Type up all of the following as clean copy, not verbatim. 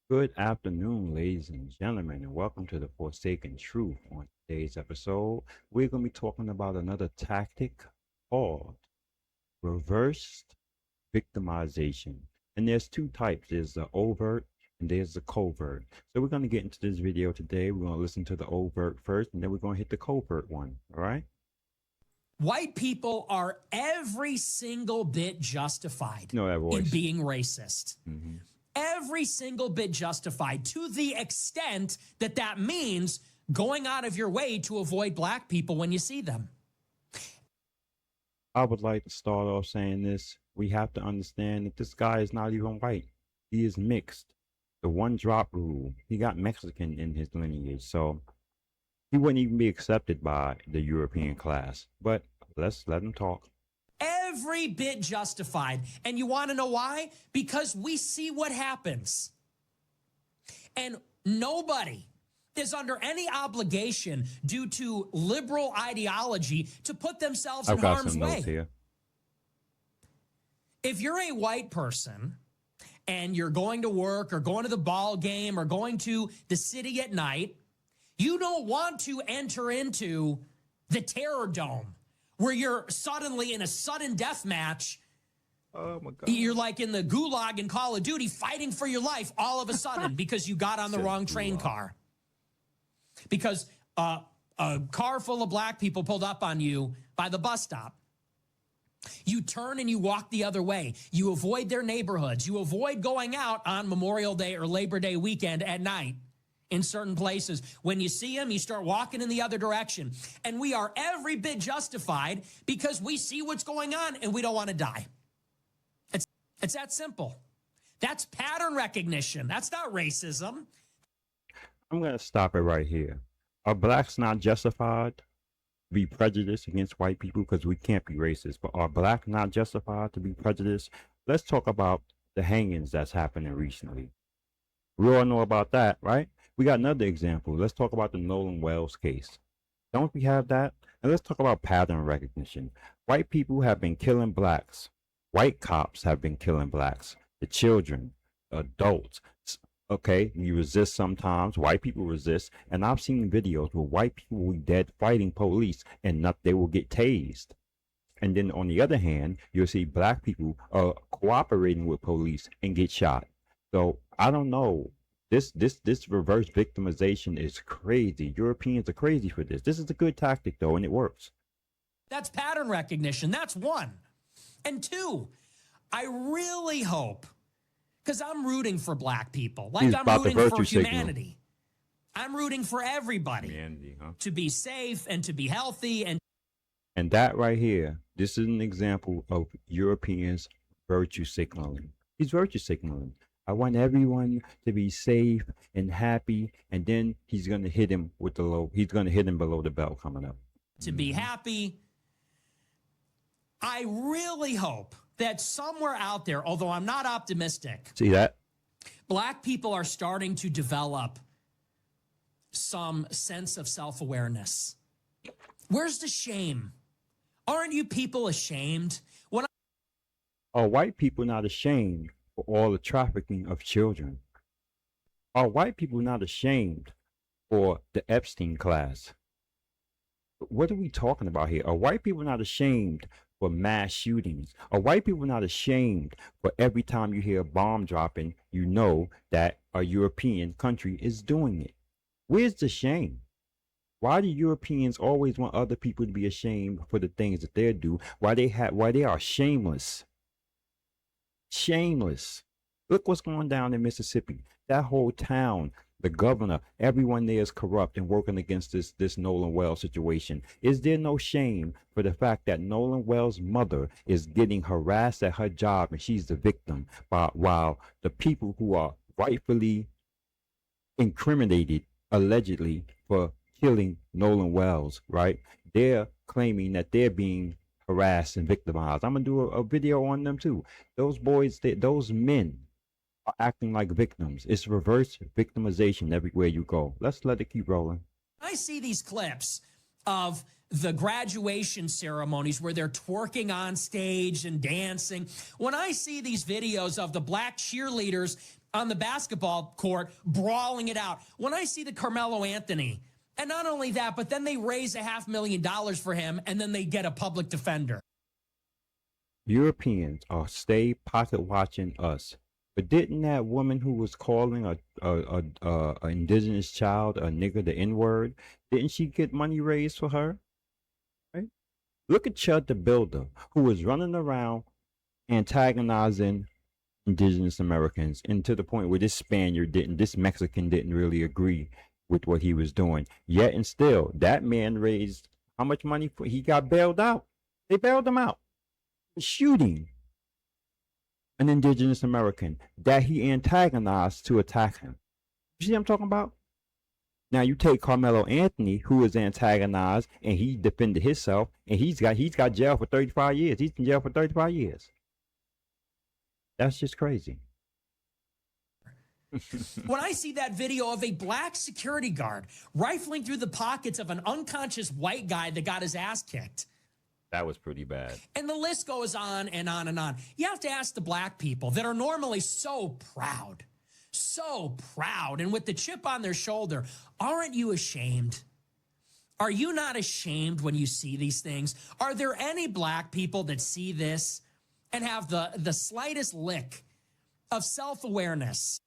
Good afternoon, ladies and gentlemen, and welcome to the Forsaken Truth. On today's episode, we're going to be talking about another tactic called reversed victimization. And there's two types. There's the overt and there's the covert. So we're going to get into this video today. We're going to listen to the overt first, and then we're going to hit the covert one, all right? White people are every single bit justified in being racist. Mm-hmm. Every single bit justified, to the extent that that means going out of your way to avoid black people when you see them. I would like to start off saying this. We have to understand that this guy is not even white. He is mixed. The one drop rule. He got Mexican in his lineage, so he wouldn't even be accepted by the European class. But let's let him talk. Every bit justified. And you want to know why? Because we see what happens. And nobody is under any obligation due to liberal ideology to put themselves in harm's way. Here. If you're a white person and you're going to work or going to the ball game or going to the city at night, you don't want to enter into the terror dome, where you're suddenly in a sudden death match. Oh my God. You're like in the gulag in Call of Duty fighting for your life all of a sudden because you got on the wrong train car. Because a car full of black people pulled up on you by the bus stop. You turn and you walk the other way. You avoid their neighborhoods. You avoid going out on Memorial Day or Labor Day weekend at night. In certain places, when you see them, you start walking in the other direction. And we are every bit justified because we see what's going on and we don't want to die. It's that simple. That's pattern recognition. That's not racism. I'm going to stop it right here. Are blacks not justified to be prejudiced against white people because we can't be racist? But are black not justified to be prejudiced? Let's talk about the hangings that's happening recently. We all know about that, right? We got another example. Let's talk about the Nolan Wells case. Don't we have that? And let's talk about pattern recognition. White people have been killing blacks. White cops have been killing blacks. The children, adults. Okay, you resist sometimes. White people resist. And I've seen videos where white people will be dead fighting police and they will get tased. And then on the other hand, you'll see black people cooperating with police and get shot. So I don't know. This reverse victimization is crazy. Europeans are crazy for this. This is a good tactic though, and it works. That's pattern recognition. That's one. And two, I really hope, because I'm rooting for black people, like I'm rooting for humanity. I'm rooting for everybody to be safe and to be healthy. And that right here, this is an example of Europeans virtue signaling. He's virtue signaling. I want everyone to be safe and happy, and then he's going to hit him with the low. He's going to hit him below the belt coming up. To be happy. I really hope that somewhere out there, although I'm not optimistic. See that? Black people are starting to develop some sense of self-awareness. Where's the shame? Aren't you people ashamed? Are white people not ashamed for all the trafficking of children? Are white people not ashamed for the Epstein class? What are we talking about here? Are white people not ashamed for mass shootings? Are white people not ashamed for every time you hear a bomb dropping, you know that a European country is doing it? Where's the shame? Why do Europeans always want other people to be ashamed for the things that they do? Why they are shameless? Shameless. Look what's going down in Mississippi. That whole town, the governor, everyone there is corrupt and working against this Nolan Wells situation. Is there no shame for the fact that Nolan Wells' mother is getting harassed at her job and she's the victim, while the people who are rightfully incriminated, allegedly, for killing Nolan Wells, right? They're claiming that they're being harassed and victimized. I'm gonna do a video on them too. Those boys, those men are acting like victims. It's reverse victimization everywhere you go. Let's let it keep rolling. I see these clips of the graduation ceremonies where they're twerking on stage and dancing. When I see these videos of the black cheerleaders on the basketball court brawling it out, when I see the Carmelo Anthony, and not only that, but then they raise $500,000 for him and then they get a public defender. Europeans are stay pocket watching us. But didn't that woman who was calling a indigenous child a nigger, the N-word, didn't she get money raised for her? Right? Look at Chud the Builder, who was running around antagonizing indigenous Americans, and to the point where this Mexican didn't really agree with what he was doing. Yet and still, that man raised how much money for? He got bailed out. They bailed him out. Shooting an indigenous American that he antagonized to attack him. You see what I'm talking about? Now you take Carmelo Anthony, who was antagonized, and he defended himself, and he's got jail for 35 years. He's in jail for 35 years. That's just crazy. When I see that video of a black security guard rifling through the pockets of an unconscious white guy that got his ass kicked, that was pretty bad. and the list goes on and on and on. You have to ask the black people that are normally so proud, and with the chip on their shoulder, aren't you ashamed? Are you not ashamed when you see these things? Are there any black people that see this and have the slightest lick of self-awareness?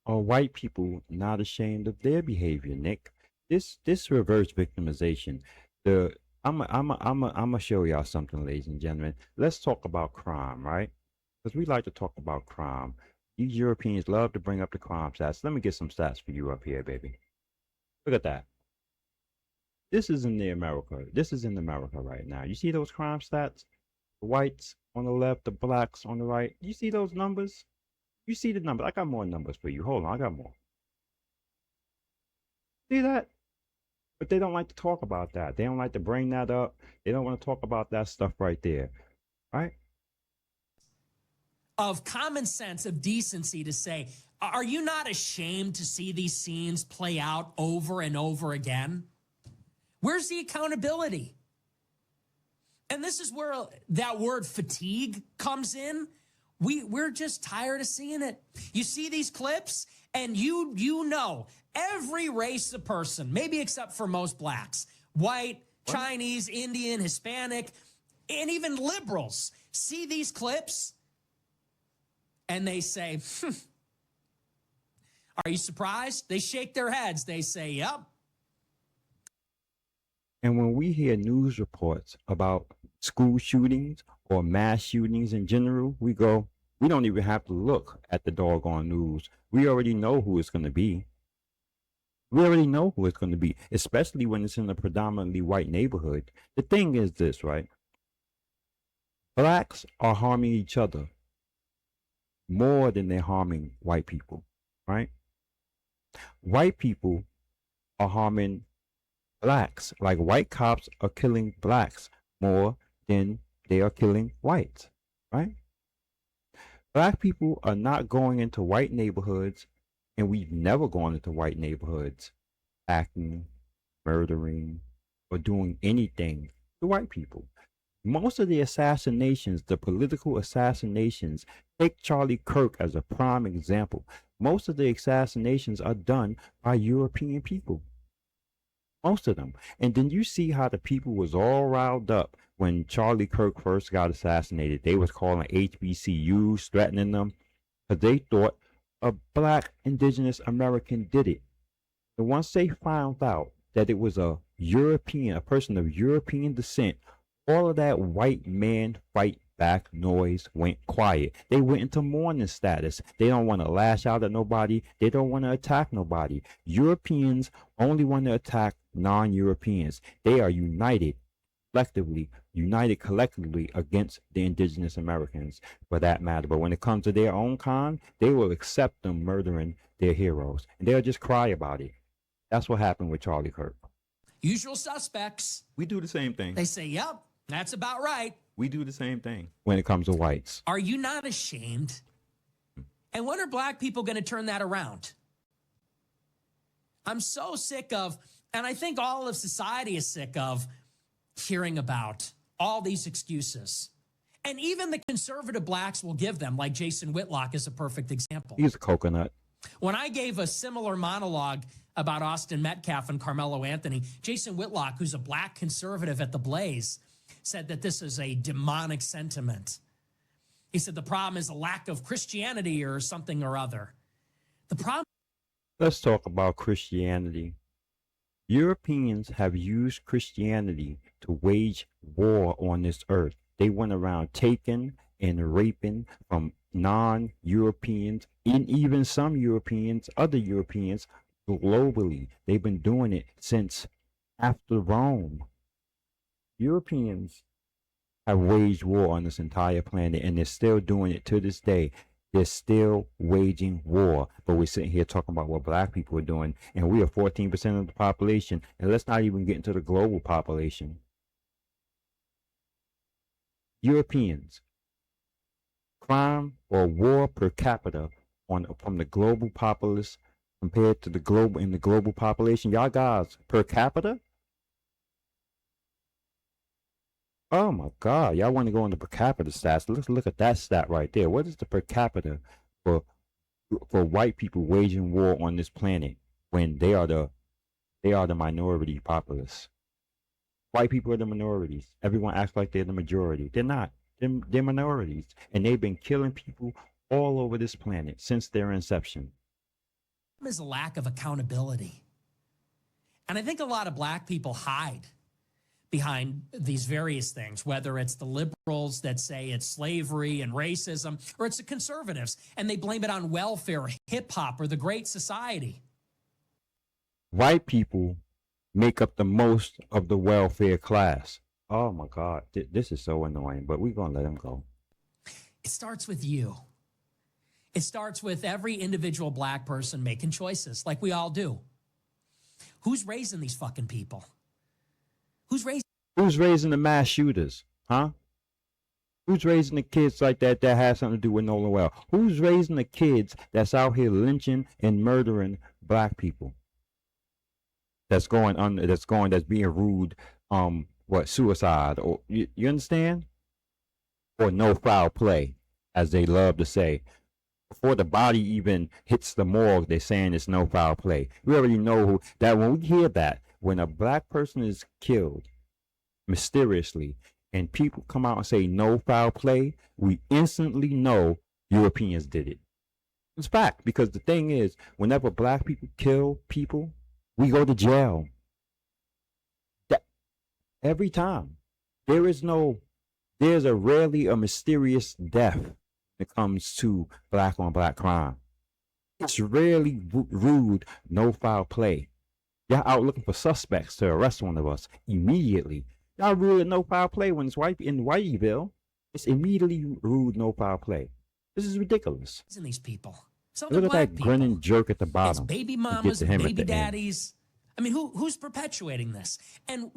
Are white people not ashamed of their behavior, Nick? This reverse victimization, I'm gonna show y'all something, ladies and gentlemen. Let's talk about crime, right? Because we like to talk about crime. You Europeans love to bring up the crime stats. Let me get some stats for you up here, baby. Look at that. This is in America right now. You see those crime stats? The whites on the left, the blacks on the right. You see those numbers? You see the numbers. I got more numbers for you. Hold on, I got more. See that? But they don't like to talk about that. They don't like to bring that up. They don't want to talk about that stuff right there. Right? Of common sense, of decency to say, are you not ashamed to see these scenes play out over and over again? Where's the accountability? And this is where that word fatigue comes in. We're just tired of seeing it. You see these clips and you know every race of person, maybe except for most blacks, white, Chinese, Indian, Hispanic, and even liberals see these clips and they say, are you surprised? They shake their heads. They say, yep. And when we hear news reports about school shootings or mass shootings in general, we go, we don't even have to look at the doggone news. We already know who it's going to be. We already know who it's going to be, especially when it's in a predominantly white neighborhood. The thing is this, right? Blacks are harming each other more than they're harming white people, right? White people are harming blacks. Like white cops are killing blacks more than they are killing whites, right? Black people are not going into white neighborhoods, and we've never gone into white neighborhoods acting, murdering, or doing anything to white people. Most of the assassinations, the political assassinations, take Charlie Kirk as a prime example. Most of the assassinations are done by European people. Most of them. And then you see how the people was all riled up when Charlie Kirk first got assassinated. They was calling HBCUs, threatening them, because they thought a black indigenous American did it. And once they found out that it was a person of European descent, all of that white man fight back noise went quiet. They went into mourning status. They don't want to lash out at nobody. They don't want to attack nobody. Europeans only want to attack non-Europeans. They are united collectively against the indigenous Americans, for that matter. But when it comes to their own kind, they will accept them murdering their heroes, and they'll just cry about it. That's what happened with Charlie Kirk. Usual suspects. We do the same thing. They say, yep, that's about right. We do the same thing when it comes to whites. Are you not ashamed? And when are black people going to turn that around? I'm so sick of And I think all of society is sick of hearing about all these excuses. And even the conservative blacks will give them, like Jason Whitlock is a perfect example. He's a coconut. When I gave a similar monologue about Austin Metcalf and Carmelo Anthony, Jason Whitlock, who's a black conservative at the Blaze, said that this is a demonic sentiment. He said the problem is a lack of Christianity or something or other. The problem. Let's talk about Christianity. Europeans have used Christianity to wage war on this earth. They went around taking and raping from non-Europeans and even some Europeans, other Europeans globally. They've been doing it since after Rome. Europeans have waged war on this entire planet, and they're still doing it to this day. They're still waging war. But we're sitting here talking about what black people are doing, and we are 14% of the population. And let's not even get into the global population. Europeans, crime or war per capita from the global populace compared to the global population. Y'all guys, per capita? Oh my God, y'all want to go into per capita stats? Let's look at that stat right there. What is the per capita for white people waging war on this planet when they are the minority populace? White people are the minorities. Everyone acts like they're the majority. They're not. They're minorities. And they've been killing people all over this planet since their inception. Is a lack of accountability. And I think a lot of black people hide behind these various things, whether it's the liberals that say it's slavery and racism, or it's the conservatives, and they blame it on welfare, hip hop, or the Great Society. White people make up the most of the welfare class. Oh my God, this is so annoying, but we're going to let them go. It starts with you. It starts with every individual black person making choices like we all do. Who's raising these fucking people? Who's raising the mass shooters? Huh? Who's raising the kids like that has something to do with Nolan Well? Who's raising the kids that's out here lynching and murdering black people? That's being ruled, suicide, or you understand? Or no foul play, as they love to say. Before the body even hits the morgue, they're saying it's no foul play. We already know that when we hear that, when a black person is killed mysteriously and people come out and say no foul play, we instantly know Europeans did it. It's fact, because the thing is, whenever black people kill people, we go to jail. Every time. There's a rarely a mysterious death when it comes to black on black crime. It's rarely rude, no foul play. Y'all out looking for suspects to arrest one of us immediately. Y'all rude, no foul play when it's in Whiteyville. It's immediately rude, no foul play. This is ridiculous. These people. Look at that grinning jerk at the bottom. It's baby mamas, baby daddies. I mean, who's perpetuating this? And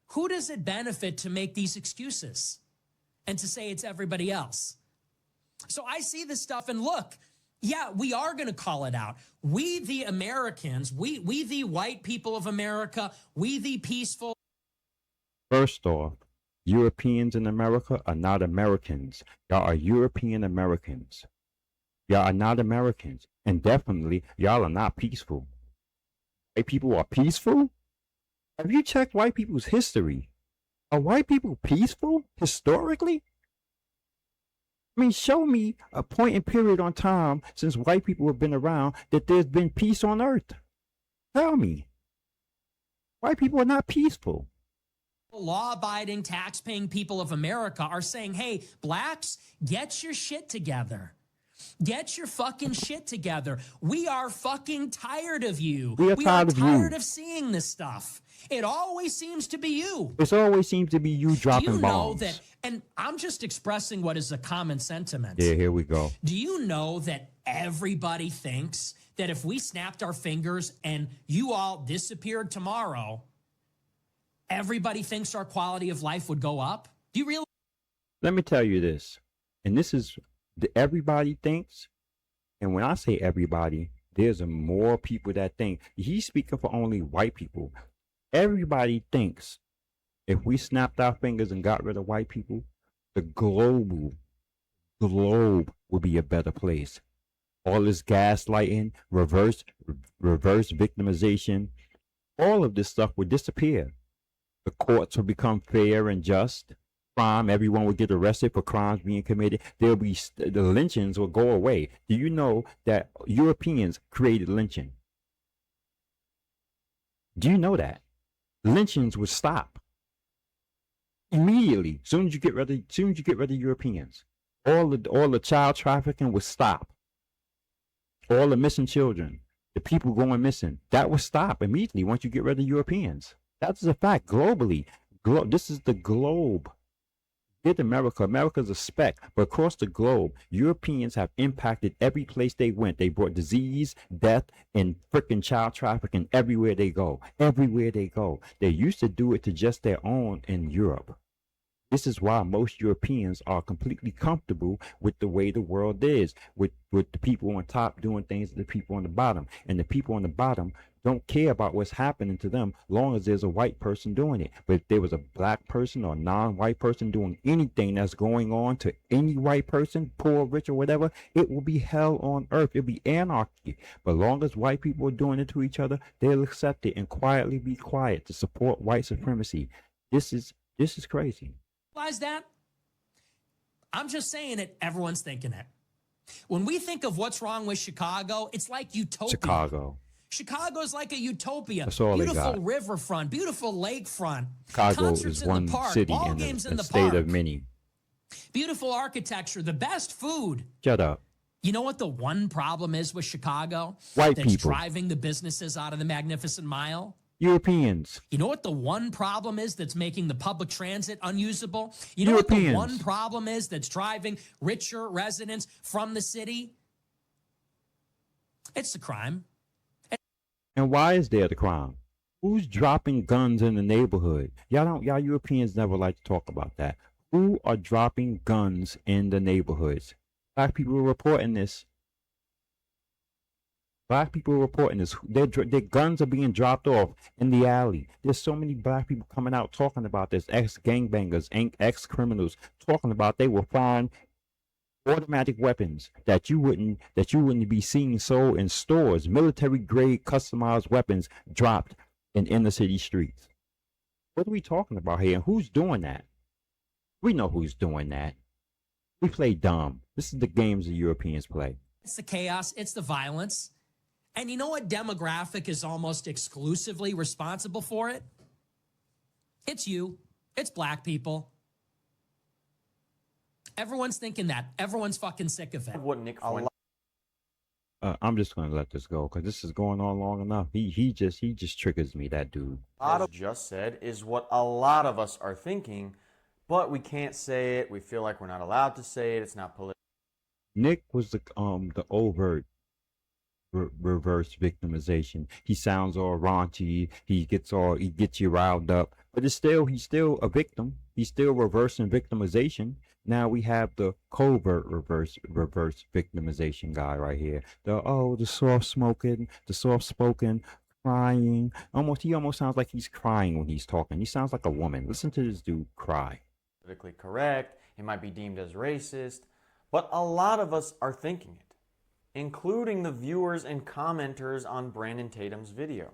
who does it benefit to make these excuses and to say it's everybody else? So I see this stuff and look, yeah, we are going to call it out. We, the Americans, we the white people of America, we the peaceful. First off, Europeans in America are not Americans. Y'all are European Americans. Y'all are not Americans. And definitely, y'all are not peaceful. White people are peaceful? Have you checked white people's history? Are white people peaceful historically? I mean, show me a point in period on time since white people have been around that there's been peace on earth. Tell me. White people are not peaceful. Law-abiding, tax-paying people of America are saying, hey, blacks, get your shit together. Get your fucking shit together. We are fucking tired of you. We are tired of seeing this stuff. It always seems to be you. It always seems to be you dropping bombs. Do you know that, and I'm just expressing what is a common sentiment. Yeah, here we go. Do you know that everybody thinks that if we snapped our fingers and you all disappeared tomorrow, everybody thinks our quality of life would go up? Do you realize? Let me tell you this, and this is everybody thinks, and when I say everybody, There's more people that think. He's speaking for only white people. Everybody thinks if we snapped our fingers and got rid of white people, the globe would be a better place. All this gaslighting, reverse victimization, all of this stuff would disappear. The courts would become fair and just. Crime, everyone would get arrested for crimes being committed. There'll be the lynchings will go away. Do you know that Europeans created lynching? Do you know that lynchings would stop immediately? Soon as you get rid of Europeans, all the child trafficking would stop. All the missing children, the people going missing, that would stop immediately once you get rid of Europeans. That's a fact globally. This is the globe. Get America. America's a speck, but across the globe, Europeans have impacted every place they went. They brought disease, death, and freaking child trafficking everywhere they go. Everywhere they go. They used to do it to just their own in Europe. This is why most Europeans are completely comfortable with the way the world is, with the people on top doing things to the people on the bottom. And the people on the bottom don't care about what's happening to them long as there's a white person doing it. But if there was a black person or non-white person doing anything that's going on to any white person, poor, rich, or whatever, it will be hell on earth. It'll be anarchy. But long as white people are doing it to each other, they'll accept it and quietly be quiet to support white supremacy. This is crazy. Realize that? I'm just saying it. Everyone's thinking it. When we think of what's wrong with Chicago, it's like utopia. Chicago's like a utopia. That's all beautiful riverfront, beautiful lakefront. Chicago concerts is in one the park, city ball in games the in the state park. of many. Beautiful architecture, the best food. Shut up. You know what the one problem is with Chicago? White that's people. Driving the businesses out of the Magnificent Mile? Europeans. You know what the one problem is that's making the public transit unusable? You know what the one problem is that's driving richer residents from the city? It's the crime. And why is there the crime? Who's dropping guns in the neighborhood? Y'all Europeans never like to talk about that. Who are dropping guns in the neighborhoods? Black people are reporting this. Black people are reporting this. Their guns are being dropped off in the alley. There's so many black people coming out talking about this. Ex-gangbangers, ex-criminals talking about they will find automatic weapons that you wouldn't be seeing sold in stores. Military grade customized weapons dropped in inner city streets. What are we talking about here? And who's doing that? We know who's doing that. We play dumb. This is the games the Europeans play. It's the chaos. It's the violence. And you know what demographic is almost exclusively responsible for it? It's you. It's black people. Everyone's thinking that. Everyone's fucking sick of it. What Nick I'm just gonna let this go because this is going on long enough. He just triggers me, that dude. just said is what a lot of us are thinking, but we can't say it. We feel like we're not allowed to say it. It's not political. Nick was the overt reverse victimization. He sounds all raunchy. He gets you riled up, but he's still a victim. He's still reversing victimization. Now we have the covert reverse victimization guy right here. The soft spoken, crying. He almost sounds like he's crying when he's talking. He sounds like a woman. Listen to this dude cry. Politically correct. It might be deemed as racist, but a lot of us are thinking it, including the viewers and commenters on Brandon Tatum's video.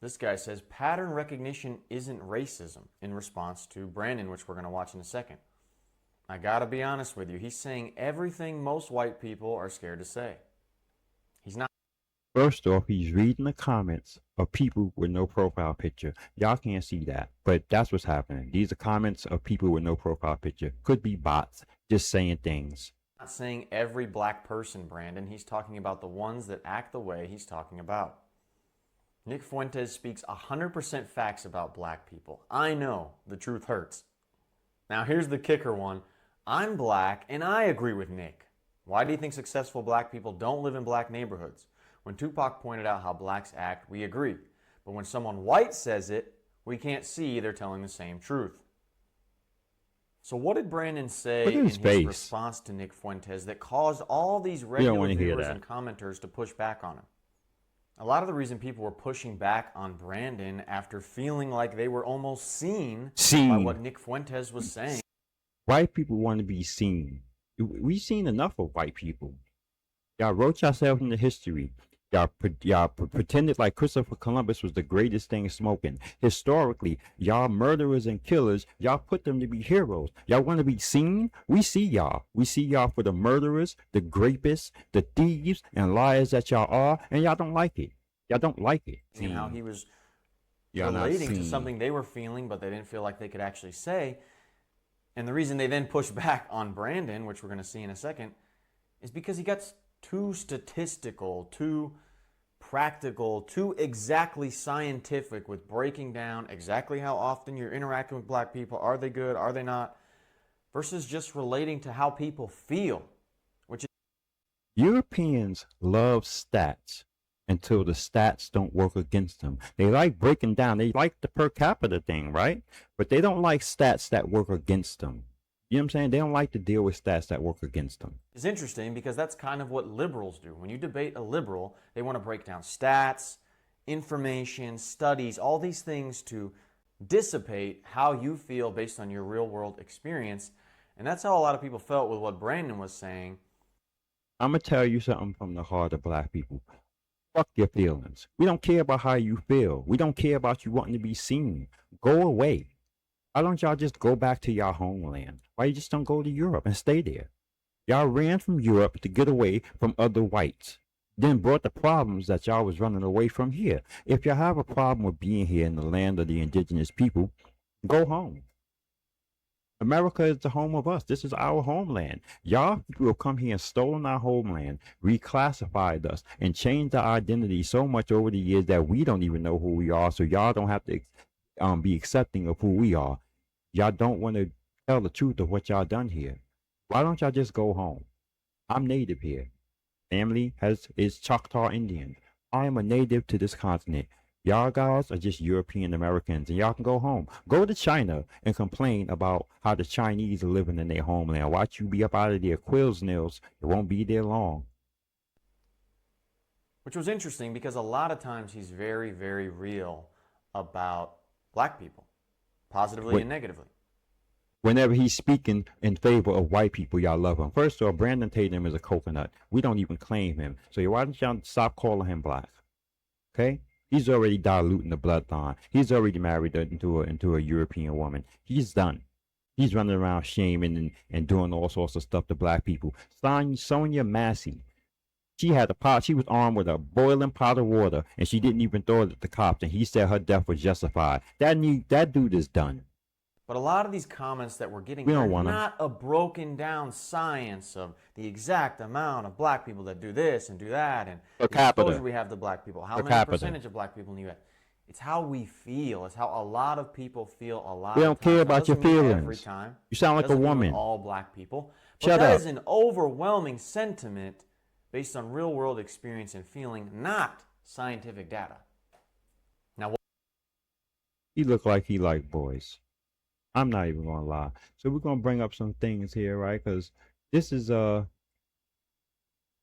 This guy says pattern recognition isn't racism in response to Brandon, which we're going to watch in a second. I gotta be honest with you, he's saying everything most white people are scared to say. He's not. First off, he's reading the comments of people with no profile picture. Y'all can't see that, but that's what's happening. These are comments of people with no profile picture. Could be bots just saying things. Not saying every black person, Brandon. He's talking about the ones that act the way he's talking about. Nick Fuentes speaks 100% facts about black people. I know, the truth hurts. Now here's the kicker one. I'm black and I agree with Nick. Why do you think successful black people don't live in black neighborhoods? When Tupac pointed out how blacks act, we agree. But when someone white says it, we can't see they're telling the same truth. So what did Brandon say Look at in his his face. response to Nick Fuentes that caused all these don't regular wanna hear viewers that. and commenters to push back on him? A lot of the reason people were pushing back on Brandon after feeling like they were almost seen by what Nick Fuentes was saying. White people want to be seen. We've seen enough of white people. Y'all wrote yourself into history. Y'all pretended like Christopher Columbus was the greatest thing smoking. Historically, y'all murderers and killers, y'all put them to be heroes. Y'all want to be seen? We see y'all. We see y'all for the murderers, the grapists, the thieves, and liars that y'all are, and y'all don't like it. Y'all don't like it. And how he was Y'all not relating to seen. something they were feeling, but they didn't feel like they could actually say. And the reason they then pushed back on Brandon, which we're going to see in a second, is because he got too statistical, too practical, too exactly scientific with breaking down exactly how often you're interacting with black people. Are they good? Are they not? Versus just relating to how people feel, which is Europeans love stats until the stats don't work against them. They like breaking down. They like the per capita thing, right? But they don't like stats that work against them. You know what I'm saying? They don't like to deal with stats that work against them. is interesting because that's kind of what liberals do. When you debate a liberal, they want to break down stats, information, studies, all these things to dissipate how you feel based on your real world experience. And that's how a lot of people felt with what Brandon was saying. I'm going to tell you something from the heart of black people. Fuck your feelings. We don't care about how you feel. We don't care about you wanting to be seen. Go away. Why don't y'all just go back to your homeland? Why you just don't go to Europe and stay there? Y'all ran from Europe to get away from other whites, then brought the problems that y'all was running away from here. If y'all have a problem with being here in the land of the indigenous people, go home. America is the home of us. This is our homeland. Y'all people have come here and stolen our homeland, reclassified us, and changed our identity so much over the years that we don't even know who we are. So y'all don't have to be accepting of who we are. Y'all don't want to tell the truth of what y'all done here. Why don't y'all just go home? I'm native here. Family is Choctaw Indian. I am a native to this continent. Y'all guys are just European Americans, and y'all can go home. Go to China and complain about how the Chinese are living in their homeland. Watch you be up out of their quills nails. It won't be there long. Which was interesting because a lot of times he's very, very real about black people, positively and negatively. Whenever he's speaking in favor of white people, y'all love him. First of all, Brandon Tatum is a coconut. We don't even claim him. So why don't y'all stop calling him black? Okay? He's already diluting the bloodline. He's already married into a European woman. He's done. He's running around shaming and doing all sorts of stuff to black people. Sonia Massey, she had a pot. She was armed with a boiling pot of water, and she didn't even throw it at the cops. And he said her death was justified. That dude is done. But a lot of these comments that we're getting We don't are want 'em. not a broken down science of the exact amount of black people that do this and do that and Per the capita. exposure we have to black people, how Per many capita. percentage of black people in the U.S. It's how we feel. It's how a lot of people feel a lot We of don't care times. about That your doesn't mean every feelings. time. You sound like a Doesn't mean with woman. all black people. But Shut that up. is an overwhelming sentiment based on real world experience and feeling, not scientific data. Now, He looked like he liked boys. I'm not even gonna lie. So we're gonna bring up some things here, right? Because this is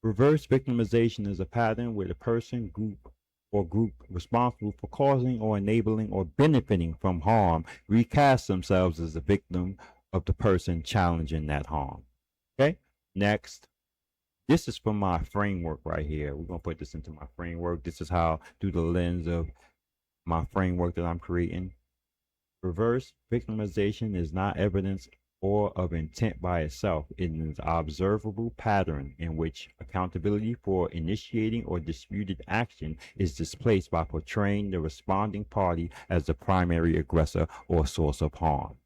reverse victimization is a pattern where the person, group responsible for causing or enabling or benefiting from harm recast themselves as the victim of the person challenging that harm. Okay. Next. This is from my framework right here. We're gonna put this into my framework. This is how, through the lens of my framework that I'm creating. Reverse victimization is not evidence or of intent by itself. It is an observable pattern in which accountability for initiating or disputed action is displaced by portraying the responding party as the primary aggressor or source of harm.